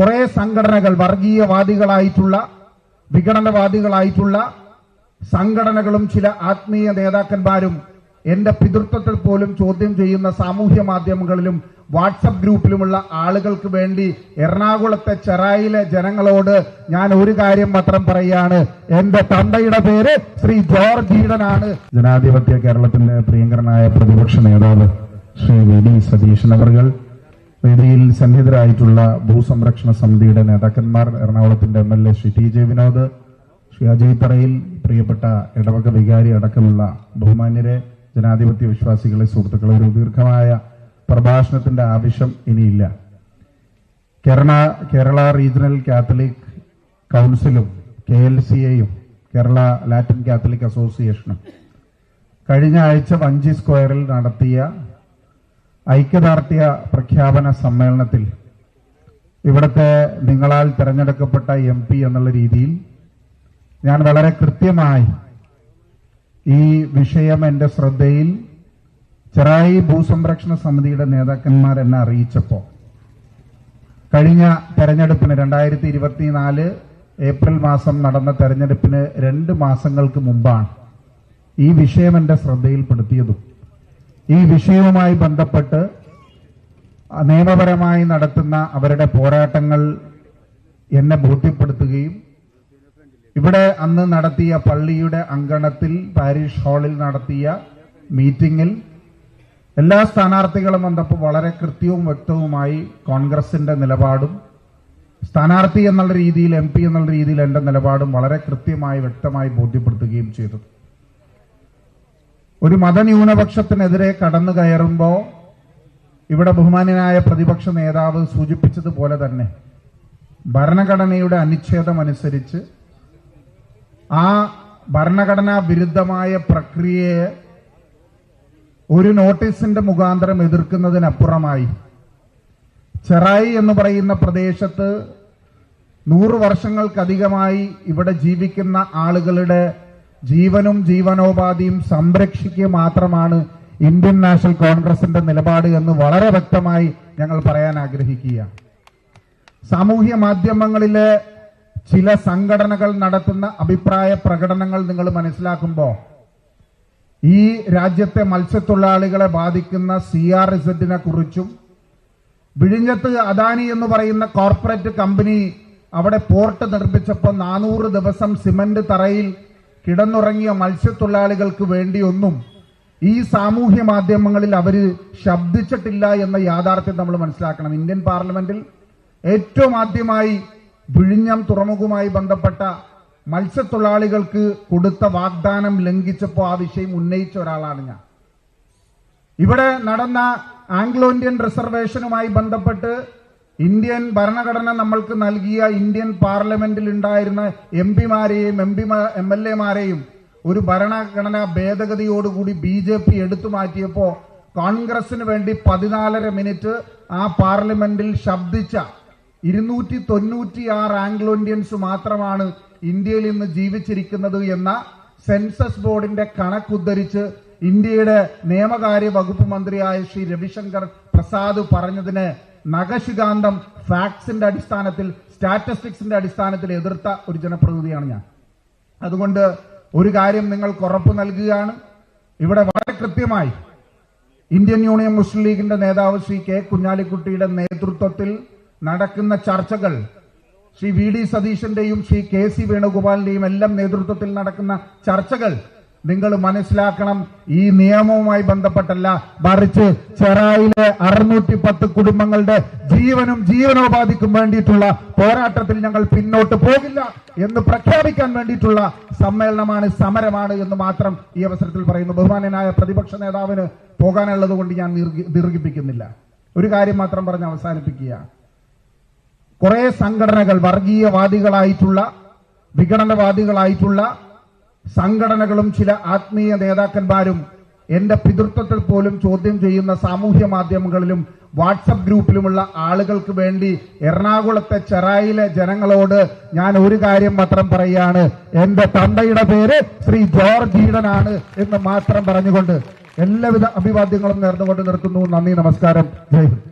കുറെ സംഘടനകൾ, വർഗീയവാദികളായിട്ടുള്ള വിഘടനവാദികളായിട്ടുള്ള സംഘടനകളും ചില ആത്മീയ നേതാക്കന്മാരും എന്റെ പിതൃത്വത്തിൽ പോലും ചോദ്യം ചെയ്യുന്ന സാമൂഹ്യ മാധ്യമങ്ങളിലും വാട്സപ്പ് ഗ്രൂപ്പിലുമുള്ള ആളുകൾക്ക് വേണ്ടി എറണാകുളത്തെ ചെറായിലെ ജനങ്ങളോട് ഞാൻ ഒരു കാര്യം മാത്രം പറയുകയാണ്. എന്റെ തന്തയുടെ പേര് ശ്രീ ജോർജ് ഈഡനാണ്. ജനാധിപത്യ കേരളത്തിന്റെ പ്രിയങ്കരനായ പ്രതിപക്ഷ നേതാവ് ശ്രീ വി ഡി സതീശൻ അവർകൾ, വേദിയിൽ സന്നിഹിതരായിട്ടുള്ള ഭൂസംരക്ഷണ സമിതിയുടെ നേതാക്കന്മാർ, എറണാകുളത്തിന്റെ MLA Shri T J Vinod, Shri Ajay തറയിൽ, പ്രിയപ്പെട്ട ഇടവക വികാരി അടക്കമുള്ള ബഹുമാന്യരെ, ജനാധിപത്യ വിശ്വാസികളെ, സുഹൃത്തുക്കളെ, ഒരു ദീർഘമായ പ്രഭാഷണത്തിന്റെ ആവശ്യം ഇനിയില്ല. കേരള റീജിയണൽ കാത്തലിക് കൗൺസിലും KLCAയും കേരള ലാറ്റിൻ കാത്തലിക് അസോസിയേഷനും കഴിഞ്ഞ ആഴ്ച വഞ്ചി സ്ക്വയറിൽ നടത്തിയ ഐക്യദാർഢ്യ പ്രഖ്യാപന സമ്മേളനത്തിൽ ഇവിടുത്തെ നിങ്ങളാൽ തെരഞ്ഞെടുക്കപ്പെട്ട MP എന്നുള്ള രീതിയിൽ ഞാൻ വളരെ കൃത്യമായി ഈ വിഷയം എന്റെ ശ്രദ്ധയിൽ ചെറായി ഭൂസംരക്ഷണ സമിതിയുടെ നേതാക്കന്മാർ എന്നെ അറിയിച്ചപ്പോൾ, കഴിഞ്ഞ തെരഞ്ഞെടുപ്പിന് 2024 ഏപ്രിൽ മാസം നടന്ന തെരഞ്ഞെടുപ്പിന് 2 മാസങ്ങൾക്ക് മുമ്പാണ് ഈ വിഷയം എന്റെ ശ്രദ്ധയിൽപ്പെടുത്തിയതും ഈ വിഷയവുമായി ബന്ധപ്പെട്ട് നിയമപരമായി നടത്തുന്ന അവരുടെ പോരാട്ടങ്ങൾ എന്നെ ബോധ്യപ്പെടുത്തുകയും ഇവിടെ അന്ന് നടത്തിയ പള്ളിയുടെ അങ്കണത്തിൽ പാരിഷ് ഹാളിൽ നടത്തിയ മീറ്റിംഗിൽ എല്ലാ സ്ഥാനാർത്ഥികളും വന്നപ്പോൾ വളരെ കൃത്യവും വ്യക്തവുമായി കോൺഗ്രസിന്റെ നിലപാടും സ്ഥാനാർത്ഥി എന്നുള്ള രീതിയിൽ MP എന്നുള്ള രീതിയിൽ എന്റെ നിലപാടും വളരെ കൃത്യമായി വ്യക്തമായി ബോധ്യപ്പെടുത്തുകയും ചെയ്തു. ഒരു മതന്യൂനപക്ഷത്തിനെതിരെ കടന്നു കയറുമ്പോൾ ഇവിടെ ബഹുമാന്യനായ പ്രതിപക്ഷ നേതാവ് സൂചിപ്പിച്ചതുപോലെ തന്നെ ഭരണഘടനയുടെ അനുച്ഛേദം അനുസരിച്ച് ആ ഭരണഘടനാ വിരുദ്ധമായ പ്രക്രിയയെ ഒരു നോട്ടീസിന്റെ മുഖാന്തരം എതിർക്കുന്നതിനപ്പുറമായി ചെറായി എന്ന് പറയുന്ന പ്രദേശത്ത് 100 വർഷങ്ങൾക്കധികമായി ഇവിടെ ജീവിക്കുന്ന ആളുകളുടെ ജീവനും ജീവനോപാധിയും സംരക്ഷിക്കുക മാത്രമാണ് ഇന്ത്യൻ നാഷണൽ കോൺഗ്രസിന്റെ നിലപാട് എന്ന് വളരെ വ്യക്തമായി ഞങ്ങൾ പറയാൻ ആഗ്രഹിക്കുകയാണ്. സാമൂഹ്യ മാധ്യമങ്ങളിലെ ചില സംഘടനകൾ നടത്തുന്ന അഭിപ്രായ പ്രകടനങ്ങൾ നിങ്ങൾ മനസ്സിലാക്കുമ്പോൾ ഈ രാജ്യത്തെ മത്സ്യത്തൊഴിലാളികളെ ബാധിക്കുന്ന CRZനെ കുറിച്ചും വിഴിഞ്ഞത്ത് അദാനി എന്ന് പറയുന്ന കോർപ്പറേറ്റ് കമ്പനി അവിടെ പോർട്ട് നിർമ്മിച്ചപ്പോൾ 400 ദിവസം സിമന്റ് തറയിൽ കിടന്നുറങ്ങിയ മത്സ്യത്തൊഴിലാളികൾക്ക് വേണ്ടിയൊന്നും ഈ സാമൂഹ്യ മാധ്യമങ്ങളിൽ അവര് ശബ്ദിച്ചിട്ടില്ല എന്ന യാഥാർത്ഥ്യം നമ്മൾ മനസ്സിലാക്കണം. ഇന്ത്യൻ പാർലമെന്റിൽ ഏറ്റവും ആദ്യമായി വിഴിഞ്ഞം തുറമുഖവുമായി ബന്ധപ്പെട്ട മത്സ്യത്തൊഴിലാളികൾക്ക് കൊടുത്ത വാഗ്ദാനം ലംഘിച്ചപ്പോൾ ആ വിഷയം ഉന്നയിച്ച ഒരാളാണ് ഞാൻ. ഇവിടെ നടന്ന ആംഗ്ലോ ഇന്ത്യൻ റിസർവേഷനുമായി ബന്ധപ്പെട്ട് ഇന്ത്യൻ ഭരണഘടന നമ്മൾക്ക് നൽകിയ ഇന്ത്യൻ പാർലമെന്റിൽ ഉണ്ടായിരുന്ന MPമാരെയും MLAമാരെയും ഒരു ഭരണഘടനാ ഭേദഗതിയോടുകൂടി BJP എടുത്തു മാറ്റിയപ്പോ കോൺഗ്രസിന് വേണ്ടി 14.5 മിനിറ്റ് ആ പാർലമെന്റിൽ ശബ്ദിച്ച 296 ആംഗ്ലോ ഇന്ത്യൻസ് മാത്രമാണ് ഇന്ത്യയിൽ ഇന്ന് ജീവിച്ചിരിക്കുന്നത് എന്ന സെൻസസ് ബോർഡിന്റെ കണക്കുദ്ധരിച്ച് ഇന്ത്യയുടെ നിയമകാര്യ വകുപ്പ് മന്ത്രിയായ ശ്രീ രവിശങ്കർ പ്രസാദ് പറഞ്ഞതിന് നഖശികാന്തം ഫാക്ട്സിന്റെ അടിസ്ഥാനത്തിൽ, സ്റ്റാറ്റിസ്റ്റിക്സിന്റെ അടിസ്ഥാനത്തിൽ എതിർത്ത ഒരു ജനപ്രതിനിധിയാണ് ഞാൻ. അതുകൊണ്ട് ഒരു കാര്യം നിങ്ങൾക്ക് ഉറപ്പു നൽകുകയാണ്, ഇവിടെ വളരെ കൃത്യമായി ഇന്ത്യൻ യൂണിയൻ മുസ്ലിം ലീഗിന്റെ നേതാവ് ശ്രീ K കുഞ്ഞാലിക്കുട്ടിയുടെ നേതൃത്വത്തിൽ നടക്കുന്ന ചർച്ചകൾ, ശ്രീ VD സതീശന്റെയും ശ്രീ KC വേണുഗോപാലിന്റെയും എല്ലാം നേതൃത്വത്തിൽ നടക്കുന്ന ചർച്ചകൾ നിങ്ങൾ മനസ്സിലാക്കണം. ഈ നിയമവുമായി ബന്ധപ്പെട്ടല്ല, മറിച്ച് ചെറായിലെ 610 കുടുംബങ്ങളുടെ ജീവനും ജീവനോപാധിക്കും വേണ്ടിയിട്ടുള്ള പോരാട്ടത്തിൽ ഞങ്ങൾ പിന്നോട്ട് പോകില്ല എന്ന് പ്രഖ്യാപിക്കാൻ വേണ്ടിയിട്ടുള്ള സമ്മേളനമാണ്, സമരമാണ് എന്ന് മാത്രം ഈ അവസരത്തിൽ പറയുന്നു. ബഹുമാന്യനായ പ്രതിപക്ഷ നേതാവിന് പോകാനുള്ളത് കൊണ്ട് ഞാൻ ദീർഘിപ്പിക്കുന്നില്ല. ഒരു കാര്യം മാത്രം പറഞ്ഞ് അവസാനിപ്പിക്കുക. കുറെ സംഘടനകൾ, വർഗീയവാദികളായിട്ടുള്ള വിഘടനവാദികളായിട്ടുള്ള സംഘടനകളും ചില ആത്മീയ നേതാക്കന്മാരും എന്റെ പിതൃത്വത്തിൽ പോലും ചോദ്യം ചെയ്യുന്ന സാമൂഹ്യ മാധ്യമങ്ങളിലും വാട്സപ്പ് ഗ്രൂപ്പിലുമുള്ള ആളുകൾക്ക് വേണ്ടി എറണാകുളത്തെ ചെറായിലെ ജനങ്ങളോട് ഞാൻ ഒരു കാര്യം മാത്രം പറയുകയാണ്. എന്റെ തന്തയുടെ പേര് ശ്രീ ജോർജ് ഈഡനാണ് എന്ന് മാത്രം പറഞ്ഞുകൊണ്ട് എല്ലാവിധ അഭിവാദ്യങ്ങളും നേർന്നുകൊണ്ട് നിർത്തുന്നു. നന്ദി, നമസ്കാരം, ജയ് ഹിന്ദ്.